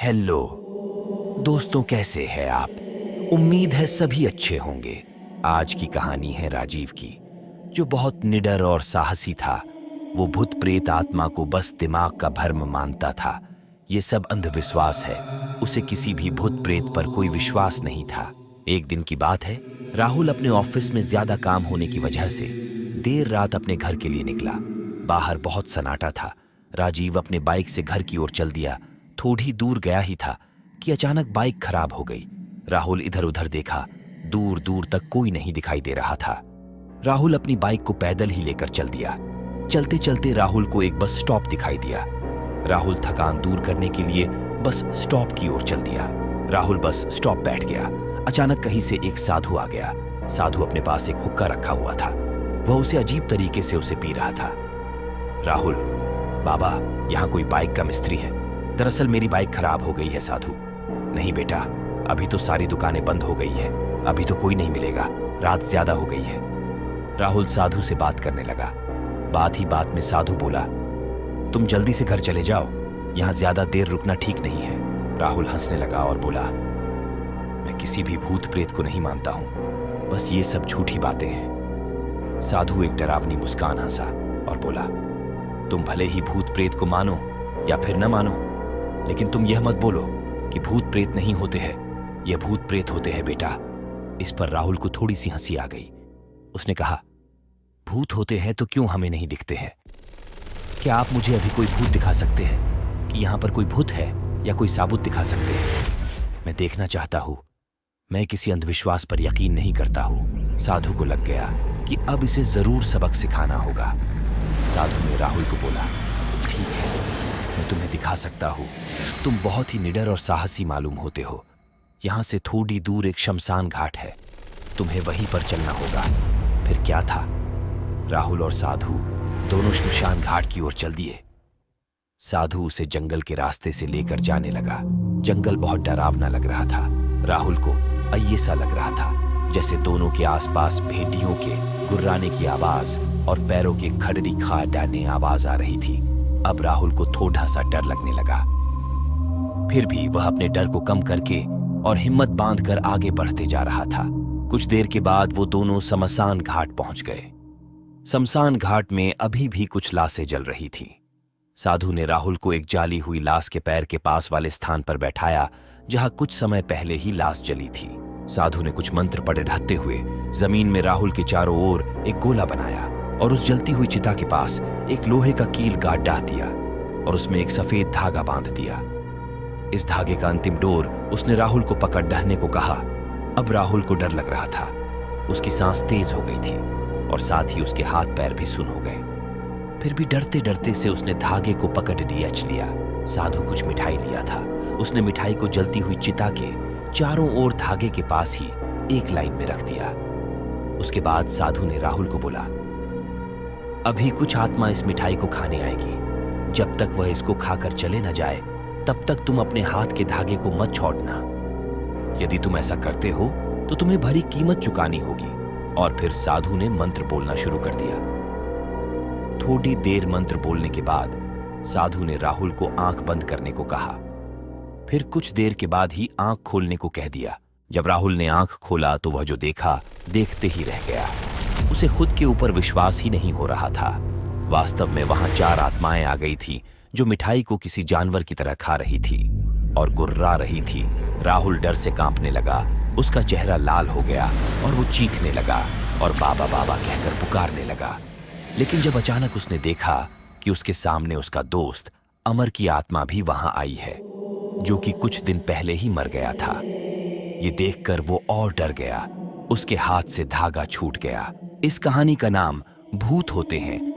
Hello दोस्तों, कैसे हैं आप? उम्मीद है सभी अच्छे होंगे। आज की कहानी है राजीव की, जो बहुत निडर और साहसी था। वो भूत प्रेत आत्मा को बस दिमाग का भ्रम मानता था। ये सब अंधविश्वास है। उसे किसी भी भूत प्रेत पर कोई विश्वास नहीं था। एक दिन की बात है, राहुल अपने ऑफिस में ज्यादा काम होने की वजह से देर रात अपने घर के लिए निकला। बाहर बहुत सन्नाटा था। राजीव अपने बाइक से घर की ओर चल दिया। थोड़ी दूर गया ही था कि अचानक बाइक खराब हो गई। राहुल इधर उधर देखा, दूर दूर तक कोई नहीं दिखाई दे रहा था। राहुल अपनी बाइक को पैदल ही लेकर चल दिया। चलते चलते राहुल को एक बस स्टॉप दिखाई दिया। राहुल थकान दूर करने के लिए बस स्टॉप की ओर चल दिया। राहुल बस स्टॉप बैठ गया। अचानक कहीं से एक साधु आ गया। साधु अपने पास एक हुक्का रखा हुआ था। वह उसे अजीब तरीके से उसे पी रहा था। राहुल, बाबा, यहाँ कोई बाइक का मिस्त्री है। दरअसल मेरी बाइक खराब हो गई है। साधु, नहीं बेटा, अभी तो सारी दुकानें बंद हो गई है। अभी तो कोई नहीं मिलेगा, रात ज्यादा हो गई है। राहुल साधु से बात करने लगा। बात ही बात में साधु बोला, तुम जल्दी से घर चले जाओ, यहां ज्यादा देर रुकना ठीक नहीं है। राहुल हंसने लगा और बोला, मैं किसी भी भूत प्रेत को नहीं मानता हूं, बस ये सब झूठी बातें हैं। साधु एक डरावनी मुस्कान हंसा और बोला, तुम भले ही भूत प्रेत को मानो या फिर न मानो, लेकिन तुम यह मत बोलो कि भूत प्रेत नहीं होते हैं। यह भूत प्रेत होते हैं बेटा। इस पर राहुल को थोड़ी सी हंसी आ गई। उसने कहा, भूत होते हैं तो क्यों हमें नहीं दिखते हैं? क्या आप मुझे अभी कोई भूत दिखा सकते हैं कि यहां पर कोई भूत है, या कोई साबुत दिखा सकते हैं? मैं देखना चाहता हूं। मैं किसी अंधविश्वास पर यकीन नहीं करता हूं। साधु को लग गया कि अब इसे जरूर सबक सिखाना होगा। साधु ने राहुल को बोला, ठीक है, मैं तुम्हें दिखा सकता हूं। तुम बहुत ही निडर और साहसी मालूम होते हो। यहां से थोड़ी दूर एक शमशान घाट है, तुम्हें वहीं पर चलना होगा। फिर क्या था, राहुल और साधु दोनों शमशान घाट की ओर चल दिए। साधु उसे जंगल के रास्ते से लेकर जाने लगा। जंगल बहुत डरावना लग रहा था। राहुल को अय्यसा लग रहा था, जैसे दोनों के आसपास भेड़ियों के गुर्राने की आवाज और पैरों के खड़री खा डालने आवाज आ रही थी। अब राहुल को थोड़ा सा डर लगने लगा। फिर भी वह अपने डर को कम करके और हिम्मत बांधकर आगे बढ़ते जा रहा था। कुछ देर के बाद वो दोनों शमशान घाट पहुंच गए। शमशान घाट में अभी भी कुछ लाशें जल रही थीं। साधु ने राहुल को एक जाली हुई लाश के पैर के पास वाले स्थान पर बैठाया, जहां कुछ समय पहले ही लाश जली थी। साधु ने कुछ मंत्र पढ़े ढकते हुए जमीन में राहुल के चारों ओर एक गोला बनाया और उस जलती हुई चिता के पास एक लोहे का कील गाड़ डाल दिया और उसमें एक सफेद धागा बांध दिया। इस धागे का अंतिम डोर उसने राहुल को पकड़ ढहने को कहा। अब राहुल को डर लग रहा था। उसकी सांस तेज हो गई थी और साथ ही उसके हाथ पैर भी सुन्न हो गए। फिर भी डरते डरते से उसने धागे को पकड़ लिया। साधु कुछ मिठाई लिया था। उसने मिठाई को जलती हुई चिता के चारों ओर धागे के पास ही एक लाइन में रख दिया। उसके बाद साधु ने राहुल को बोला, अभी कुछ आत्मा इस मिठाई को खाने आएगी। जब तक वह इसको खाकर चले न जाए, तब तक तुम अपने हाथ के धागे को मत छोड़ना। यदि तुम ऐसा करते हो तो तुम्हें भरी कीमत चुकानी होगी। और फिर साधु ने मंत्र बोलना शुरू कर दिया। थोड़ी देर मंत्र बोलने के बाद साधु ने राहुल को आंख बंद करने को कहा। फिर कुछ देर के बाद ही आंख खोलने को कह दिया। जब राहुल ने आंख खोला तो वह जो देखा, देखते ही रह गया। उसे खुद के ऊपर विश्वास ही नहीं हो रहा था। वास्तव में वहां 4 आत्माएं आ गई थी, जो मिठाई को किसी जानवर की तरह खा रही थी और गुर्रा रही थी। राहुल डर से कांपने लगा। उसका चेहरा लाल हो गया और वो चीखने लगा और बाबा बाबा कहकर पुकारने लगा। लेकिन जब अचानक उसने देखा कि उसके सामने उसका दोस्त अमर की आत्मा भी वहां आई है, जो कि कुछ दिन पहले ही मर गया था। ये देखकर वो और डर गया। उसके हाथ से धागा छूट गया। इस कहानी का नाम भूत होते हैं